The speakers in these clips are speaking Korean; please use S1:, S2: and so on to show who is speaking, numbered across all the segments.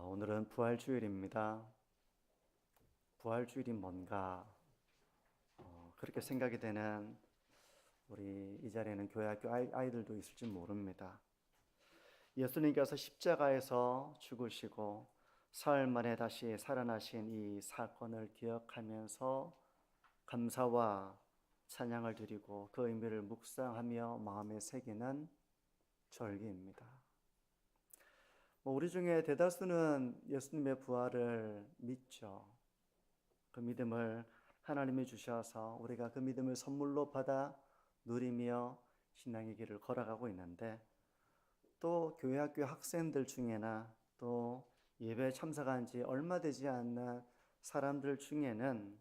S1: 오늘은 부활주일입니다. 부활주일이 뭔가 그렇게 생각이 되는 우리 이 자리에는 교회학교 아이들도 있을지 모릅니다. 예수님께서 십자가에서 죽으시고 사흘 만에 다시 살아나신 이 사건을 기억하면서 감사와 찬양을 드리고 그 의미를 묵상하며 마음에 새기는 절기입니다. 우리 중에 대다수는 예수님의 부활을 믿죠. 그 믿음을 하나님이 주셔서 우리가 그 믿음을 선물로 받아 누리며 신앙의 길을 걸어가고 있는데, 또 교회학교 학생들 중에나 또 예배에 참석한 지 얼마 되지 않는 사람들 중에는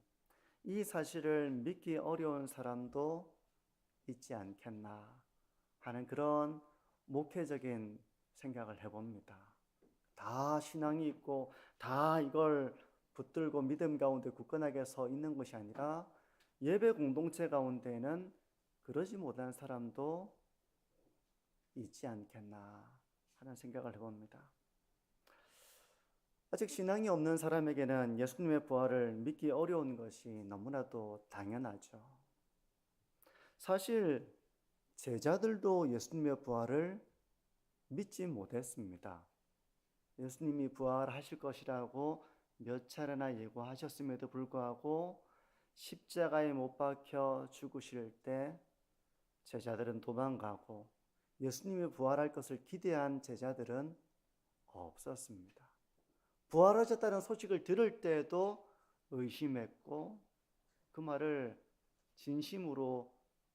S1: 이 사실을 믿기 어려운 사람도 있지 않겠나 하는 그런 목회적인 생각을 해봅니다. 다 신앙이 있고 다 이걸 붙들고 믿음 가운데 굳건하게 서 있는 것이 아니라 예배 공동체 가운데는 그러지 못한 사람도 있지 않겠나 하는 생각을 해봅니다. 아직 신앙이 없는 사람에게는 예수님의 부활을 믿기 어려운 것이 너무나도 당연하죠. 사실 제자들도 예수님의 부활을 믿지 못했습니다. 예수님이 부활하실 것이라고 몇 차례나 예고하셨음에도 불구하고 십자가에 못 박혀 죽으실 때 제자들은 도망가고 예수님이 부활할 것을 기대한 제자들은 없었습니다. 부활하셨다는 소식을 들을 때도 의심했고 그 말을 진심으로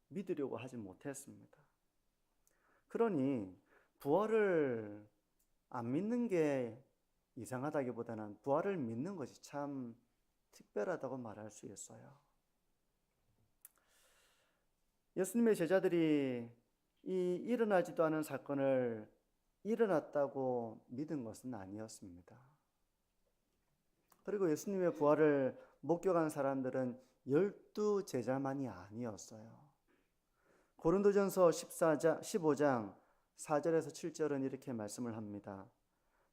S1: 믿으려고 하지 못했습니다. 그러니 부활을 안 믿는 게 이상하다기보다는 부활을 믿는 것이 참 특별하다고 말할 수 있어요. 예수님의 제자들이 이 일어나지도 않은 사건을 일어났다고 믿은 것은 아니었습니다. 그리고 예수님의 부활을 목격한 사람들은 12 제자만이 아니었어요. 고린도전서 15장 4절에서 7절은 이렇게 말씀을 합니다.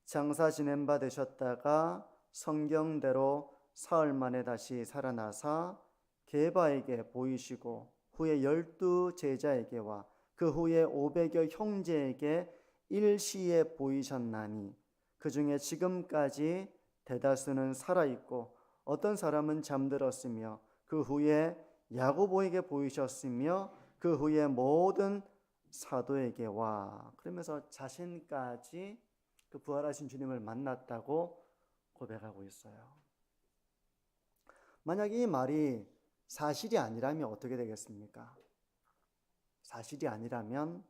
S1: 장사 지낸 바 되셨다가 성경대로 사흘 만에 다시 살아나사 게바에게 보이시고 후에 12 제자에게와 그 후에 500여 형제에게 일시에 보이셨나니 그 중에 지금까지 대다수는 살아있고 어떤 사람은 잠들었으며 그 후에 야고보에게 보이셨으며 그 후에 모든 사도에게와, 그러면서 자신까지 그 부활하신 주님을 만났다고 고백하고 있어요. 만약 이 말이 사실이 아니라면 어떻게 되겠습니까? 사실이 아니라면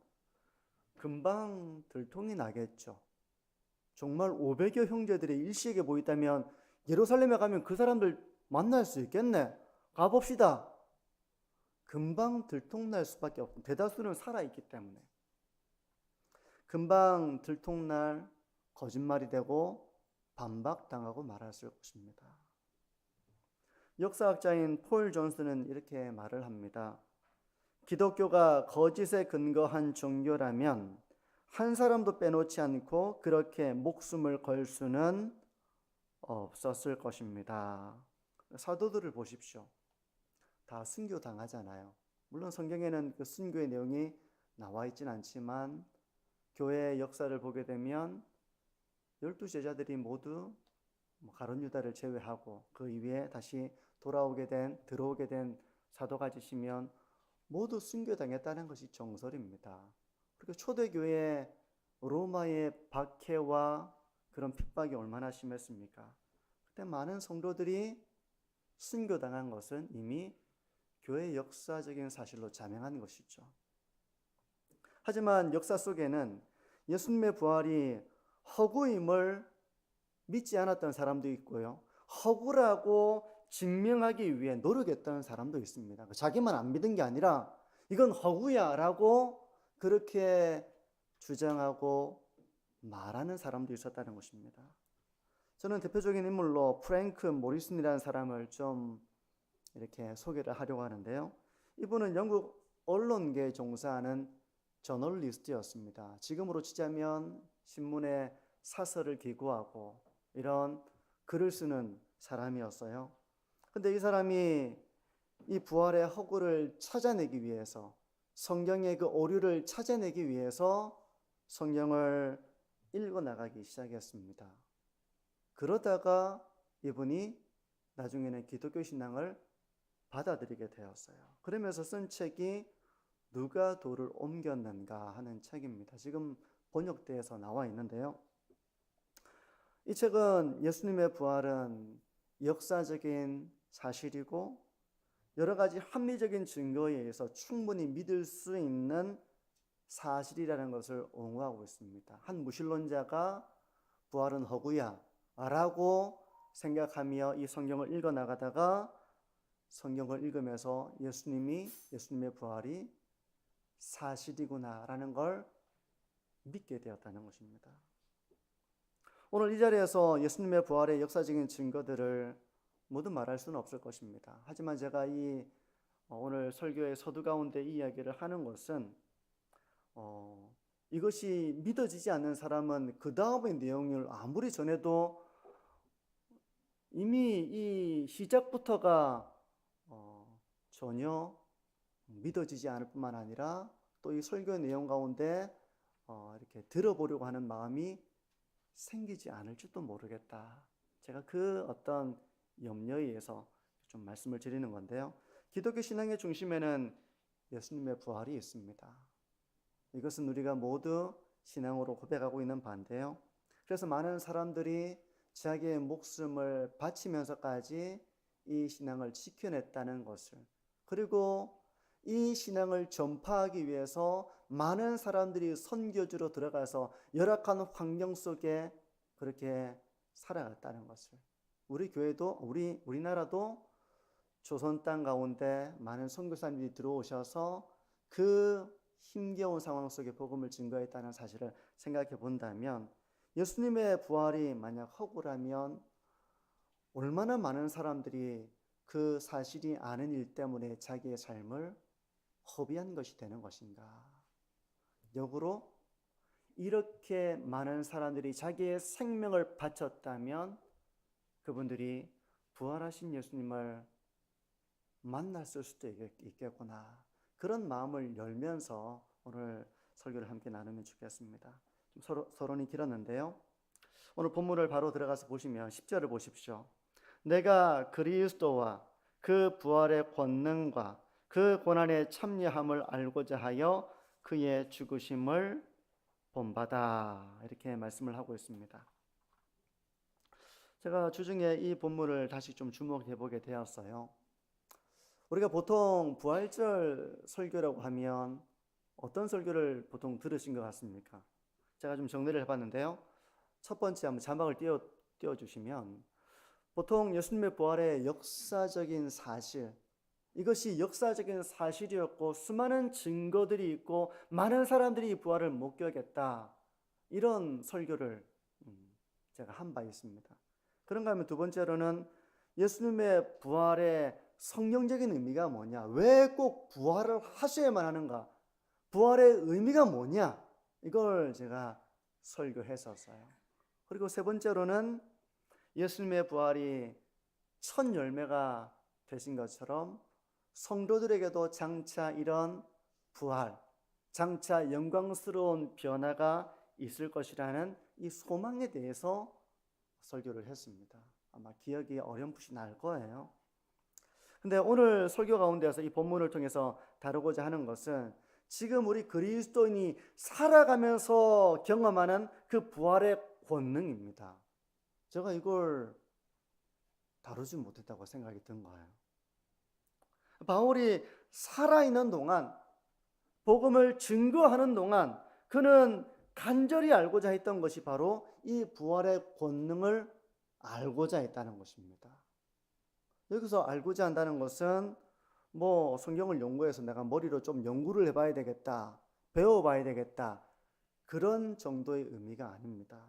S1: 금방 들통이 나겠죠. 정말 500여 형제들이 일시에게 보였다면 예루살렘에 가면 그 사람들 만날 수 있겠네. 가봅시다. 금방 들통날 수밖에 없고 대다수는 살아있기 때문에 금방 들통날 거짓말이 되고 반박당하고 말았을 것입니다. 역사학자인 폴 존스는 이렇게 말을 합니다. 기독교가 거짓에 근거한 종교라면 한 사람도 빼놓지 않고 그렇게 목숨을 걸 수는 없었을 것입니다. 사도들을 보십시오. 다 순교당하잖아요. 물론 성경에는 그 순교의 내용이 나와 있지는 않지만 교회의 역사를 보게 되면 12 제자들이 모두 가룟 유다를 제외하고 그 이후에 다시 들어오게 된 사도가 지시면 모두 순교당했다는 것이 정설입니다. 그리고 초대교회 로마의 박해와 그런 핍박이 얼마나 심했습니까? 그때 많은 성도들이 순교당한 것은 이미 교회의 역사적인 사실로 자명한 것이죠. 하지만 역사 속에는 예수님의 부활이 허구임을 믿지 않았던 사람도 있고요. 허구라고 증명하기 위해 노력했던 사람도 있습니다. 자기만 안 믿은 게 아니라 이건 허구야 라고 그렇게 주장하고 말하는 사람도 있었다는 것입니다. 저는 대표적인 인물로 프랭크 모리슨이라는 사람을 좀 이렇게 소개를 하려고 하는데요. 이분은 영국 언론계에 종사하는 저널리스트였습니다. 지금으로 치자면 신문에 사설을 기고하고 이런 글을 쓰는 사람이었어요. 근데 이 사람이 이 부활의 허구를 찾아내기 위해서, 성경의 그 오류를 찾아내기 위해서 성경을 읽어 나가기 시작했습니다. 그러다가 이분이 나중에는 기독교 신앙을 받아들이게 되었어요. 그러면서 쓴 책이 누가 돌을 옮겼는가 하는 책입니다. 지금 번역돼서 나와 있는데요. 이 책은 예수님의 부활은 역사적인 사실이고 여러 가지 합리적인 증거에 의해서 충분히 믿을 수 있는 사실이라는 것을 옹호하고 있습니다. 한 무신론자가 부활은 허구야 라고 생각하며 이 성경을 읽어 나가다가 성경을 읽으면서 예수님의 부활이 사실이구나 라는 걸 믿게 되었다는 것입니다. 오늘 이 자리에서 예수님의 부활의 역사적인 증거들을 모두 말할 수는 없을 것입니다. 하지만 제가 오늘 설교의 서두 가운데 이 이야기를 하는 것은 이것이 믿어지지 않는 사람은 그 다음의 내용을 아무리 전해도 이미 이 시작부터가 전혀 믿어지지 않을 뿐만 아니라 또 이 설교의 내용 가운데 이렇게 들어보려고 하는 마음이 생기지 않을지도 모르겠다. 제가 그 어떤 염려에 의해서 좀 말씀을 드리는 건데요. 기독교 신앙의 중심에는 예수님의 부활이 있습니다. 이것은 우리가 모두 신앙으로 고백하고 있는 바인데요. 그래서 많은 사람들이 자기의 목숨을 바치면서까지 이 신앙을 지켜냈다는 것을, 그리고 이 신앙을 전파하기 위해서 많은 사람들이 선교지로 들어가서 열악한 환경 속에 그렇게 살아갔다는 것을, 우리 교회도 우리나라도 조선 땅 가운데 많은 선교사님들이 들어오셔서 그 힘겨운 상황 속에 복음을 증거했다는 사실을 생각해 본다면, 예수님의 부활이 만약 허구라면 얼마나 많은 사람들이 그 사실이 아는 일 때문에 자기의 삶을 허비한 것이 되는 것인가. 역으로 이렇게 많은 사람들이 자기의 생명을 바쳤다면 그분들이 부활하신 예수님을 만났을 수도 있겠구나. 그런 마음을 열면서 오늘 설교를 함께 나누면 좋겠습니다. 좀 서론이 길었는데요. 오늘 본문을 바로 들어가서 보시면 10절을 보십시오. 내가 그리스도와 그 부활의 권능과 그 고난의 참여함을 알고자 하여 그의 죽으심을 본받아. 이렇게 말씀을 하고 있습니다. 제가 주중에 이 본문을 다시 좀 주목해 보게 되었어요. 우리가 보통 부활절 설교라고 하면 어떤 설교를 보통 들으신 것 같습니까? 제가 좀 정리를 해봤는데요. 첫 번째 한번 자막을 띄워주시면, 보통 예수님의 부활의 역사적인 사실, 이것이 역사적인 사실이었고 수많은 증거들이 있고 많은 사람들이 이 부활을 목격했다, 이런 설교를 제가 한 바 있습니다. 그런가 하면 두 번째로는 예수님의 부활의 성경적인 의미가 뭐냐, 왜 꼭 부활을 하셔야만 하는가, 부활의 의미가 뭐냐, 이걸 제가 설교했었어요. 그리고 세 번째로는 예수님의 부활이 첫 열매가 되신 것처럼 성도들에게도 장차 이런 부활, 장차 영광스러운 변화가 있을 것이라는 이 소망에 대해서 설교를 했습니다. 아마 기억이 어렴풋이 날 거예요. 근데 오늘 설교 가운데서 이 본문을 통해서 다루고자 하는 것은 지금 우리 그리스도인이 살아가면서 경험하는 그 부활의 권능입니다. 제가 이걸 다루지 못했다고 생각이 든 거예요. 바울이 살아있는 동안, 복음을 증거하는 동안 그는 간절히 알고자 했던 것이 바로 이 부활의 권능을 알고자 했다는 것입니다. 여기서 알고자 한다는 것은 성경을 연구해서 내가 머리로 좀 연구를 해봐야 되겠다, 배워봐야 되겠다, 그런 정도의 의미가 아닙니다.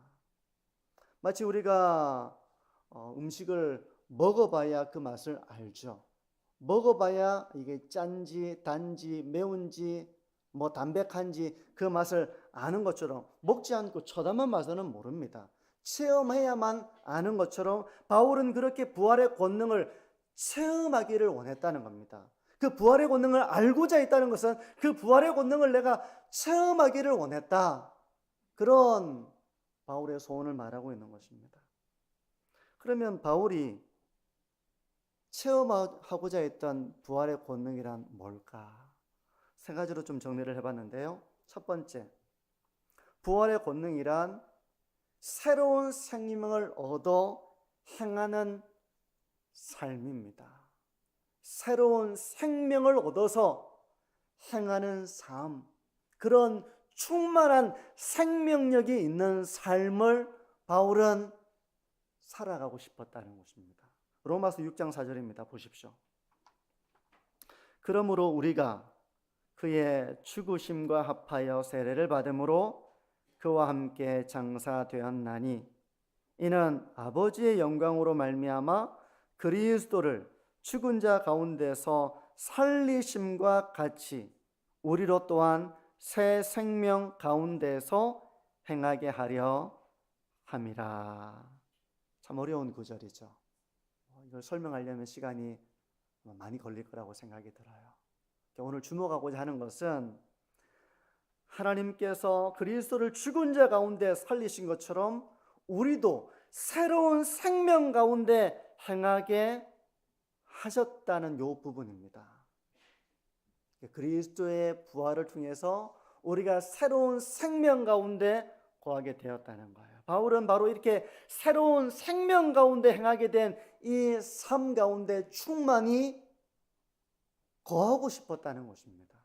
S1: 마치 우리가 음식을 먹어봐야 그 맛을 알죠. 먹어봐야 이게 짠지 단지 매운지 담백한지 그 맛을 아는 것처럼 먹지 않고 쳐다만 봐서는 모릅니다. 체험해야만 아는 것처럼 바울은 그렇게 부활의 권능을 체험하기를 원했다는 겁니다. 그 부활의 권능을 알고자 했다는 것은 그 부활의 권능을 내가 체험하기를 원했다. 그런 바울의 소원을 말하고 있는 것입니다. 그러면 바울이 체험하고자 했던 부활의 권능이란 뭘까? 세 가지로 좀 정리를 해봤는데요. 첫 번째, 부활의 권능이란 새로운 생명을 얻어 행하는 삶입니다. 새로운 생명을 얻어서 행하는 삶, 그런 충만한 생명력이 있는 삶을 바울은 살아가고 싶었다는 것입니다. 로마서 6장 4절입니다. 보십시오. 그러므로 우리가 그의 죽으심과 합하여 세례를 받음으로 그와 함께 장사되었나니 이는 아버지의 영광으로 말미암아 그리스도를 죽은 자 가운데서 살리심과 같이 우리로 또한 새 생명 가운데서 행하게 하려 함이라. 참 어려운 구절이죠. 이걸 설명하려면 시간이 많이 걸릴 거라고 생각이 들어요. 오늘 주목하고자 하는 것은 하나님께서 그리스도를 죽은 자 가운데 살리신 것처럼 우리도 새로운 생명 가운데 행하게 하셨다는 이 부분입니다. 그리스도의 부활을 통해서 우리가 새로운 생명 가운데 거하게 되었다는 거예요. 바울은 바로 이렇게 새로운 생명 가운데 행하게 된 이 삶 가운데 충만히 거하고 싶었다는 것입니다.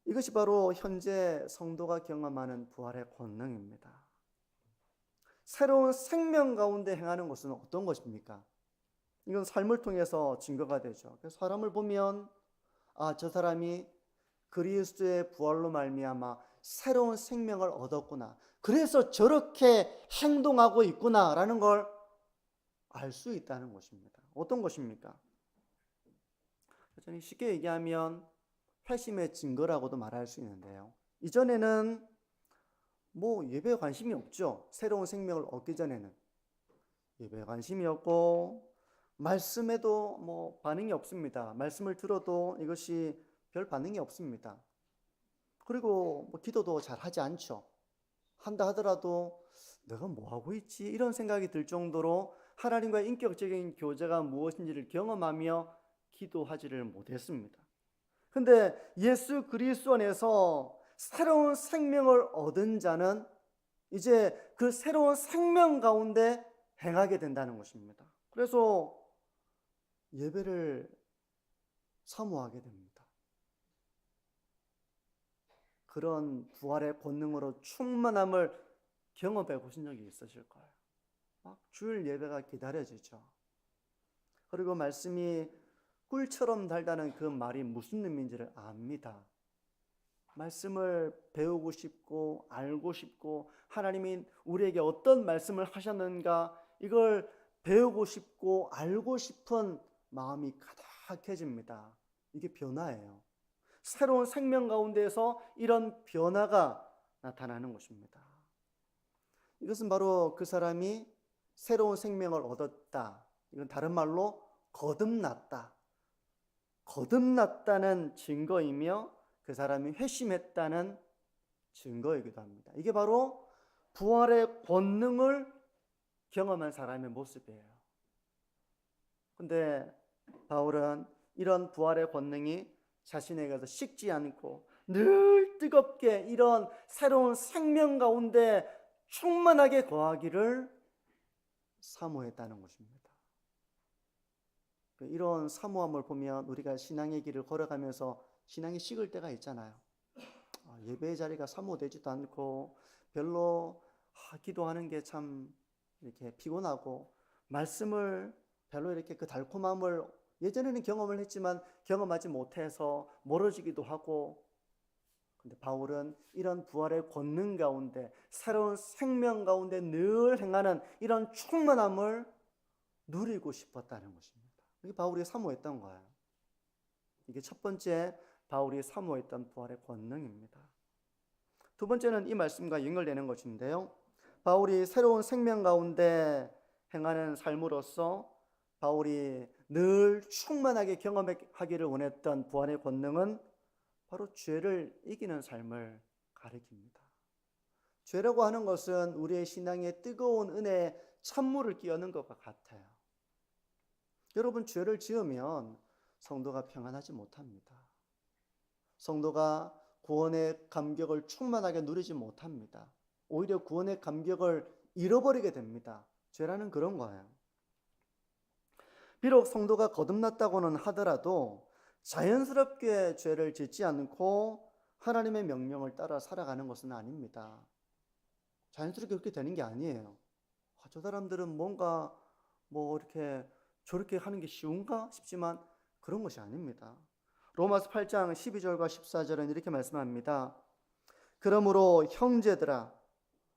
S1: 이것이 바로 현재 성도가 경험하는 부활의 권능입니다. 새로운 생명 가운데 행하는 것은 어떤 것입니까? 이건 삶을 통해서 증거가 되죠. 그래서 사람을 보면 저 사람이 그리스도의 부활로 말미암아 새로운 생명을 얻었구나. 그래서 저렇게 행동하고 있구나라는 걸 알 수 있다는 것입니다. 어떤 것입니까? 쉽게 얘기하면 회심의 증거라고도 말할 수 있는데요. 이전에는 예배에 관심이 없죠. 새로운 생명을 얻기 전에는 예배에 관심이 없고 말씀에도 반응이 없습니다. 말씀을 들어도 이것이 별 반응이 없습니다. 그리고 기도도 잘 하지 않죠. 한다 하더라도 내가 하고 있지? 이런 생각이 들 정도로 하나님과의 인격적인 교제가 무엇인지를 경험하며 기도하지를 못했습니다. 근데 예수 그리스도 안에서 새로운 생명을 얻은 자는 이제 그 새로운 생명 가운데 행하게 된다는 것입니다. 그래서 예배를 사모하게 됩니다. 그런 부활의 권능으로 충만함을 경험해 보신 적이 있으실 거예요. 막 주일 예배가 기다려지죠. 그리고 말씀이 꿀처럼 달다는 그 말이 무슨 의미인지를 압니다. 말씀을 배우고 싶고 알고 싶고 하나님이 우리에게 어떤 말씀을 하셨는가 이걸 배우고 싶고 알고 싶은 마음이 가득해집니다. 이게 변화예요. 새로운 생명 가운데에서 이런 변화가 나타나는 것입니다. 이것은 바로 그 사람이 새로운 생명을 얻었다. 이건 다른 말로 거듭났다. 거듭났다는 증거이며 그 사람이 회심했다는 증거이기도 합니다. 이게 바로 부활의 권능을 경험한 사람의 모습이에요. 근데 바울은 이런 부활의 권능이 자신에게서 식지 않고 늘 뜨겁게 이런 새로운 생명 가운데 충만하게 거하기를 사모했다는 것입니다. 이런 사모함을 보면 우리가 신앙의 길을 걸어가면서 신앙이 식을 때가 있잖아요. 예배의 자리가 사모되지도 않고 별로 기도하는 게 참 이렇게 피곤하고 말씀을 별로 이렇게 그 달콤함을 예전에는 경험을 했지만 경험하지 못해서 멀어지기도 하고. 근데 바울은 이런 부활의 권능 가운데 새로운 생명 가운데 늘 행하는 이런 충만함을 누리고 싶었다는 것입니다. 이게 바울이 사모했던 거예요. 이게 첫 번째 바울이 사모했던 부활의 권능입니다. 두 번째는 이 말씀과 연결되는 것인데요. 바울이 새로운 생명 가운데 행하는 삶으로서 바울이 늘 충만하게 경험하기를 원했던 부활의 권능은 바로 죄를 이기는 삶을 가리킵니다. 죄라고 하는 것은 우리의 신앙에 뜨거운 은혜의 찬물을 끼얹는 것과 같아요. 여러분, 죄를 지으면 성도가 평안하지 못합니다. 성도가 구원의 감격을 충만하게 누리지 못합니다. 오히려 구원의 감격을 잃어버리게 됩니다. 죄라는 그런 거예요. 비록 성도가 거듭났다고는 하더라도 자연스럽게 죄를 짓지 않고 하나님의 명령을 따라 살아가는 것은 아닙니다. 자연스럽게 그렇게 되는 게 아니에요. 저 사람들은 뭔가 이렇게 저렇게 하는 게 쉬운가 싶지만 그런 것이 아닙니다. 로마서 8장 12절과 14절은 이렇게 말씀합니다. 그러므로 형제들아,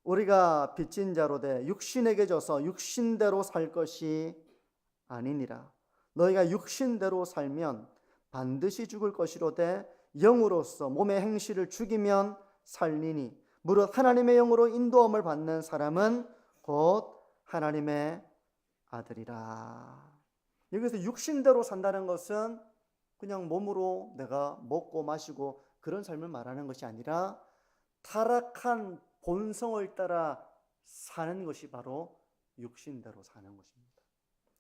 S1: 우리가 빚진 자로 돼 육신에게 져서 육신대로 살 것이 아니니라. 너희가 육신대로 살면 반드시 죽을 것이로되 영으로서 몸의 행실을 죽이면 살리니 무릇 하나님의 영으로 인도함을 받는 사람은 곧 하나님의 아들이라. 여기서 육신대로 산다는 것은 그냥 몸으로 내가 먹고 마시고 그런 삶을 말하는 것이 아니라 타락한 본성을 따라 사는 것이 바로 육신대로 사는 것입니다.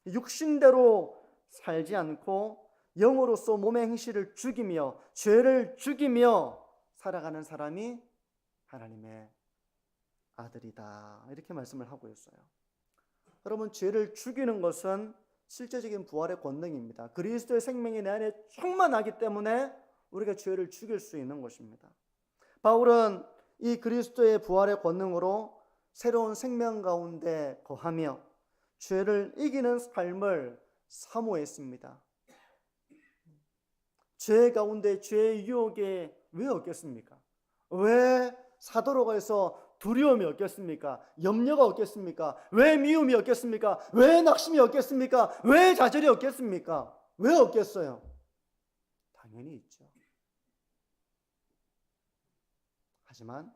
S1: 육신대로 살지 않고 영으로서 몸의 행실을 죽이며 죄를 죽이며 살아가는 사람이 하나님의 아들이다. 이렇게 말씀을 하고 있어요. 여러분, 죄를 죽이는 것은 실제적인 부활의 권능입니다. 그리스도의 생명이 내 안에 충만하기 때문에 우리가 죄를 죽일 수 있는 것입니다. 바울은 이 그리스도의 부활의 권능으로 새로운 생명 가운데 거하며 죄를 이기는 삶을 사모했습니다. 죄 가운데 죄의 유혹에 왜 없겠습니까? 왜 사도로가에서 두려움이 없겠습니까? 염려가 없겠습니까? 왜 미움이 없겠습니까? 왜 낙심이 없겠습니까? 왜 좌절이 없겠습니까? 왜 없겠어요? 당연히 있죠. 하지만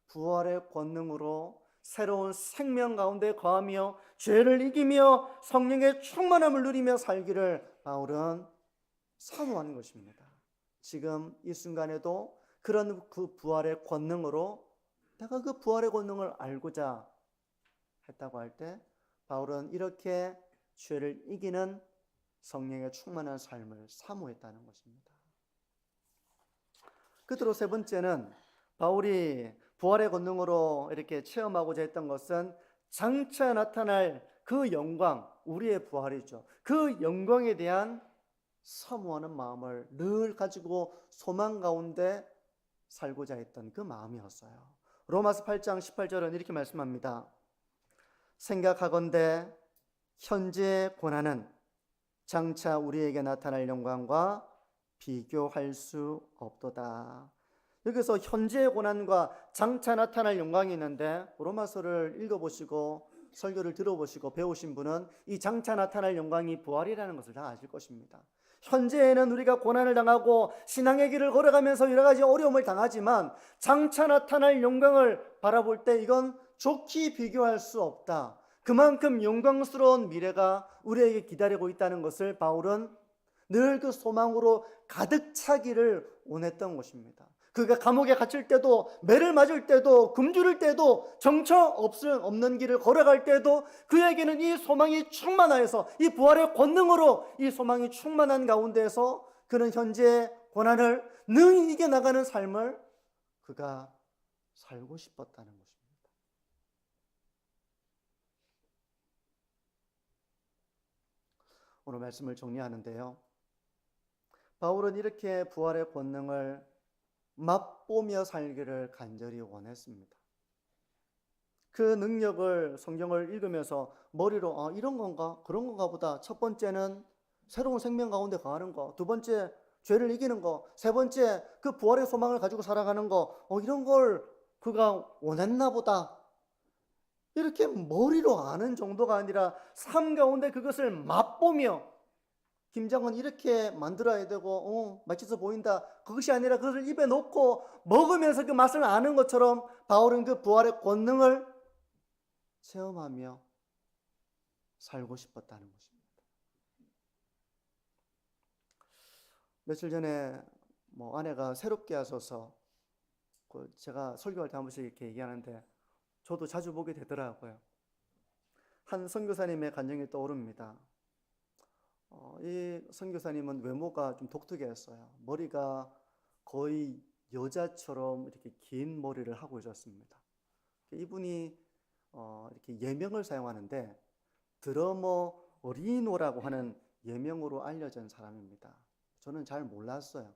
S1: 부활의 권능으로 새로운 생명 가운데 거하며 죄를 이기며 성령의 충만함을 누리며 살기를 바울은 사모하는 것입니다. 지금 이 순간에도 그런 그 부활의 권능으로 내가 그 부활의 권능을 알고자 했다고 할 때 바울은 이렇게 죄를 이기는 성령의 충만한 삶을 사모했다는 것입니다. 끝으로 세 번째는 바울이 부활의 권능으로 이렇게 체험하고자 했던 것은 장차 나타날 그 영광, 우리의 부활이죠. 그 영광에 대한 사모하는 마음을 늘 가지고 소망 가운데 살고자 했던 그 마음이었어요. 로마서 8장 18절은 이렇게 말씀합니다. 생각하건대 현재의 고난은 장차 우리에게 나타날 영광과 비교할 수 없도다. 여기서 현재의 고난과 장차 나타날 영광이 있는데 로마서를 읽어보시고 설교를 들어보시고 배우신 분은 이 장차 나타날 영광이 부활이라는 것을 다 아실 것입니다. 현재에는 우리가 고난을 당하고 신앙의 길을 걸어가면서 여러 가지 어려움을 당하지만 장차 나타날 영광을 바라볼 때 이건 좋게 비교할 수 없다. 그만큼 영광스러운 미래가 우리에게 기다리고 있다는 것을 바울은 늘 그 소망으로 가득 차기를 원했던 것입니다. 그가 감옥에 갇힐 때도, 매를 맞을 때도, 굶주릴 때도, 정처 없는 길을 걸어갈 때도 그에게는 이 소망이 충만하여서 이 부활의 권능으로 이 소망이 충만한 가운데에서 그는 현재의 고난을 능히 이겨나가는 삶을 그가 살고 싶었다는 것입니다. 오늘 말씀을 정리하는데요. 바울은 이렇게 부활의 권능을 맛보며 살기를 간절히 원했습니다. 그 능력을 성경을 읽으면서 머리로 이런 건가 그런 건가 보다. 첫 번째는 새로운 생명 가운데 거하는 거, 두 번째 죄를 이기는 거, 세 번째 그 부활의 소망을 가지고 살아가는 거, 이런 걸 그가 원했나 보다. 이렇게 머리로 아는 정도가 아니라 삶 가운데 그것을 맛보며 김장은 이렇게 만들어야 되고 맛있어 보인다. 그것이 아니라 그것을 입에 넣고 먹으면서 그 맛을 아는 것처럼 바울은 그 부활의 권능을 체험하며 살고 싶었다는 것입니다. 며칠 전에 아내가 새롭게 하셔서 제가 설교할 때 한 번씩 이렇게 얘기하는데 저도 자주 보게 되더라고요. 한 선교사님의 간증이 떠오릅니다. 이 선교사님은 외모가 좀 독특했어요. 머리가 거의 여자처럼 이렇게 긴 머리를 하고 있었습니다. 이분이 이렇게 예명을 사용하는데 드러머 리노라고 하는 예명으로 알려진 사람입니다. 저는 잘 몰랐어요.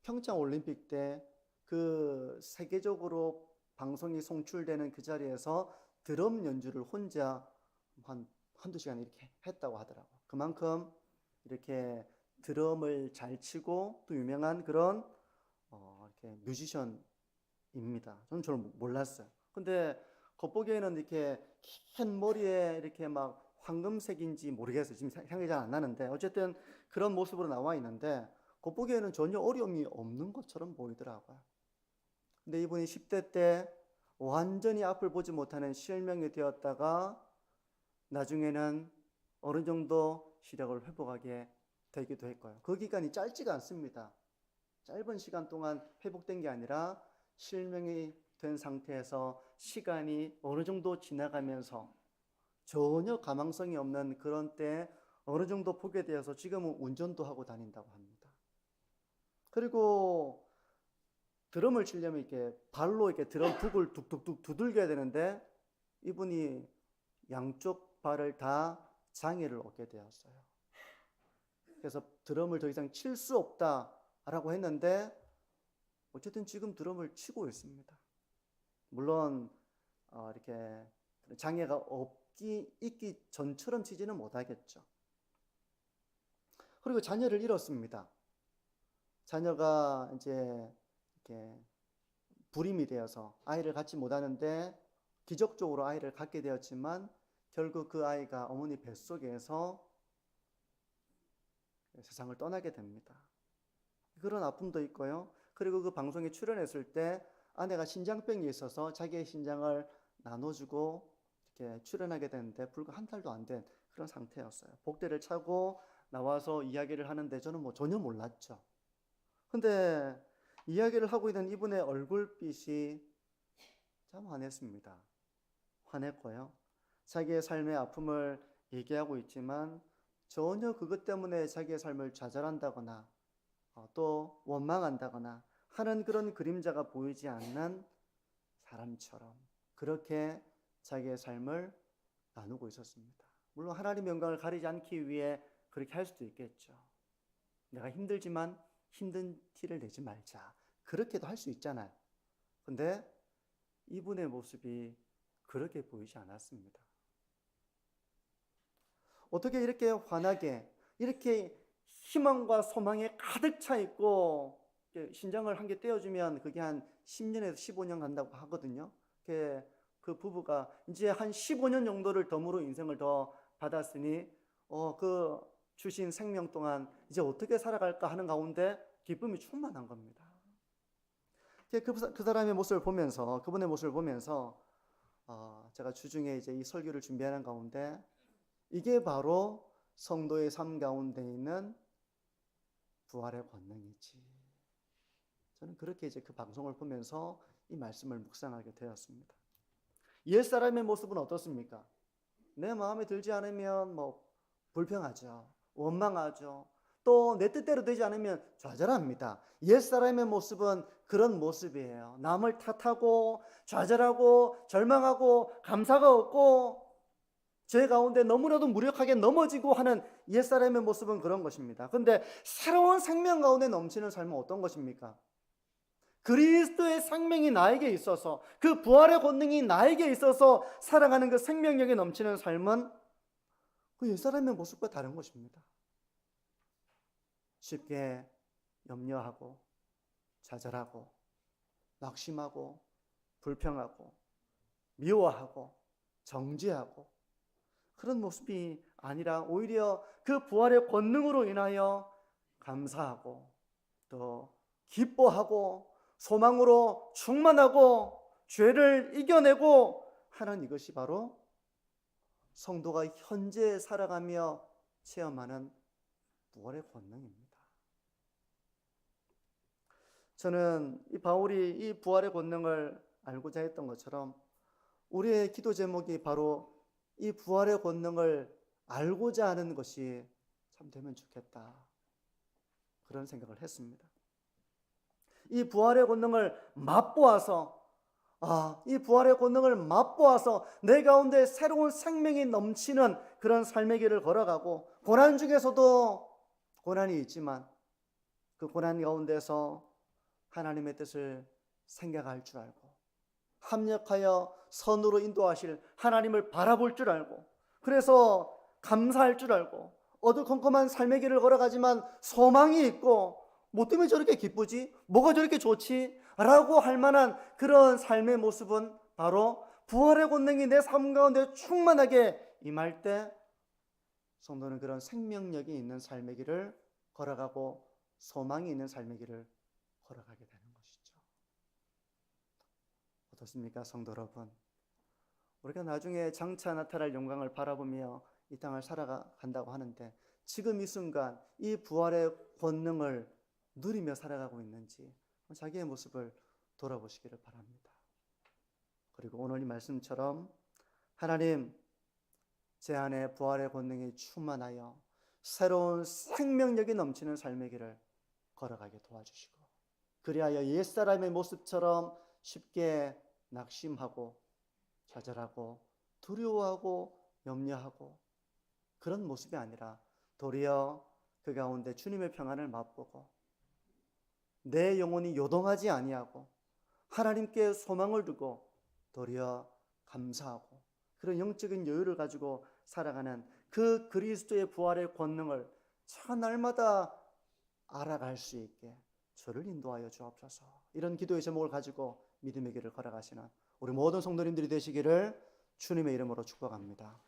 S1: 평창 올림픽 때 그 세계적으로 방송이 송출되는 그 자리에서 드럼 연주를 혼자 한두 시간 이렇게 했다고 하더라고요. 그만큼 이렇게 드럼을 잘 치고 또 유명한 그런 이렇게 뮤지션입니다. 저는 몰랐어요. 근데 겉보기에는 이렇게 흰 머리에 이렇게 막 황금색인지 모르겠어요. 지금 생각이 잘 안 나는데 어쨌든 그런 모습으로 나와 있는데 겉보기에는 전혀 어려움이 없는 것처럼 보이더라고요. 근데 이분이 10대 때 완전히 앞을 보지 못하는 실명이 되었다가 나중에는 어느 정도 시력을 회복하게 되기도 했고요. 그 기간이 짧지가 않습니다. 짧은 시간 동안 회복된 게 아니라 실명이 된 상태에서 시간이 어느 정도 지나가면서 전혀 가망성이 없는 그런 때 어느 정도 보게 되어서 지금은 운전도 하고 다닌다고 합니다. 그리고 드럼을 치려면 이렇게 발로 이렇게 드럼 북을 뚝뚝뚝 두들겨야 되는데 이분이 양쪽 발을 다 장애를 얻게 되었어요. 그래서 드럼을 더 이상 칠 수 없다라고 했는데 어쨌든 지금 드럼을 치고 있습니다. 물론 이렇게 장애가 있기 전처럼 치지는 못하겠죠. 그리고 자녀를 잃었습니다. 자녀가 이제 이렇게 불임이 되어서 아이를 갖지 못하는데 기적적으로 아이를 갖게 되었지만 결국 그 아이가 어머니 뱃속에서 세상을 떠나게 됩니다. 그런 아픔도 있고요. 그리고 그 방송에 출연했을 때 아내가 신장병이 있어서 자기의 신장을 나눠주고 이렇게 출연하게 되는데 불과 한 달도 안 된 그런 상태였어요. 복대를 차고 나와서 이야기를 하는데 저는 전혀 몰랐죠. 근데 이야기를 하고 있는 이분의 얼굴빛이 참 환했습니다. 화냈고요. 자기의 삶의 아픔을 얘기하고 있지만 전혀 그것 때문에 자기의 삶을 좌절한다거나 또 원망한다거나 하는 그런 그림자가 보이지 않는 사람처럼 그렇게 자기의 삶을 나누고 있었습니다. 물론 하나님의 영광을 가리지 않기 위해 그렇게 할 수도 있겠죠. 내가 힘들지만 힘든 티를 내지 말자. 그렇게도 할 수 있잖아요. 근데 이분의 모습이 그렇게 보이지 않았습니다. 어떻게 이렇게 환하게, 이렇게 희망과 소망에 가득 차 있고 신장을 한 개 떼어주면 그게 한 10년에서 15년 간다고 하거든요. 그 부부가 이제 한 15년 정도를 덤으로 인생을 더 받았으니 그 주신 생명 동안 이제 어떻게 살아갈까 하는 가운데 기쁨이 충만한 겁니다. 그 사람의 모습을 보면서, 그분의 모습을 보면서 제가 주중에 이제 이 설교를 준비하는 가운데 이게 바로 성도의 삶 가운데 있는 부활의 권능이지. 저는 그렇게 이제 그 방송을 보면서 이 말씀을 묵상하게 되었습니다. 옛사람의 모습은 어떻습니까? 내 마음에 들지 않으면 불평하죠. 원망하죠. 또 내 뜻대로 되지 않으면 좌절합니다. 옛사람의 모습은 그런 모습이에요. 남을 탓하고 좌절하고 절망하고 감사가 없고 죄 가운데 너무나도 무력하게 넘어지고 하는 옛사람의 모습은 그런 것입니다. 그런데 새로운 생명 가운데 넘치는 삶은 어떤 것입니까? 그리스도의 생명이 나에게 있어서 그 부활의 권능이 나에게 있어서 살아가는 그 생명력이 넘치는 삶은 그 옛사람의 모습과 다른 것입니다. 쉽게 염려하고 좌절하고 낙심하고 불평하고 미워하고 정죄하고 그런 모습이 아니라 오히려 그 부활의 권능으로 인하여 감사하고 또 기뻐하고 소망으로 충만하고 죄를 이겨내고 하는 이것이 바로 성도가 현재 살아가며 체험하는 부활의 권능입니다. 저는 이 바울이 이 부활의 권능을 알고자 했던 것처럼 우리의 기도 제목이 바로 이 부활의 권능을 알고자 하는 것이 참 되면 좋겠다, 그런 생각을 했습니다. 이 부활의 권능을 맛보아서 이 부활의 권능을 맛보아서 내 가운데 새로운 생명이 넘치는 그런 삶의 길을 걸어가고, 고난 중에서도 고난이 있지만 그 고난 가운데서 하나님의 뜻을 생각할 줄 알고 합력하여 선으로 인도하실 하나님을 바라볼 줄 알고, 그래서 감사할 줄 알고, 어두컴컴한 삶의 길을 걸어가지만 소망이 있고 뭐 때문에 저렇게 기쁘지? 뭐가 저렇게 좋지? 라고 할 만한 그런 삶의 모습은 바로 부활의 권능이 내 삶 가운데 충만하게 임할 때 성도는 그런 생명력이 있는 삶의 길을 걸어가고 소망이 있는 삶의 길을 걸어가게 되는 것이죠. 어떻습니까, 성도 여러분? 우리가 나중에 장차 나타날 영광을 바라보며 이 땅을 살아간다고 하는데 지금 이 순간 이 부활의 권능을 누리며 살아가고 있는지 자기의 모습을 돌아보시기를 바랍니다. 그리고 오늘 이 말씀처럼 하나님, 제 안에 부활의 권능이 충만하여 새로운 생명력이 넘치는 삶의 길을 걸어가게 도와주시고, 그리하여 옛사람의 모습처럼 쉽게 낙심하고 좌절하고 두려워하고 염려하고 그런 모습이 아니라 도리어 그 가운데 주님의 평안을 맛보고 내 영혼이 요동하지 아니하고 하나님께 소망을 두고 도리어 감사하고 그런 영적인 여유를 가지고 살아가는 그 그리스도의 부활의 권능을 참 날마다 알아갈 수 있게 저를 인도하여 주옵소서. 이런 기도의 제목을 가지고 믿음의 길을 걸어가시는 우리 모든 성도님들이 되시기를 주님의 이름으로 축복합니다.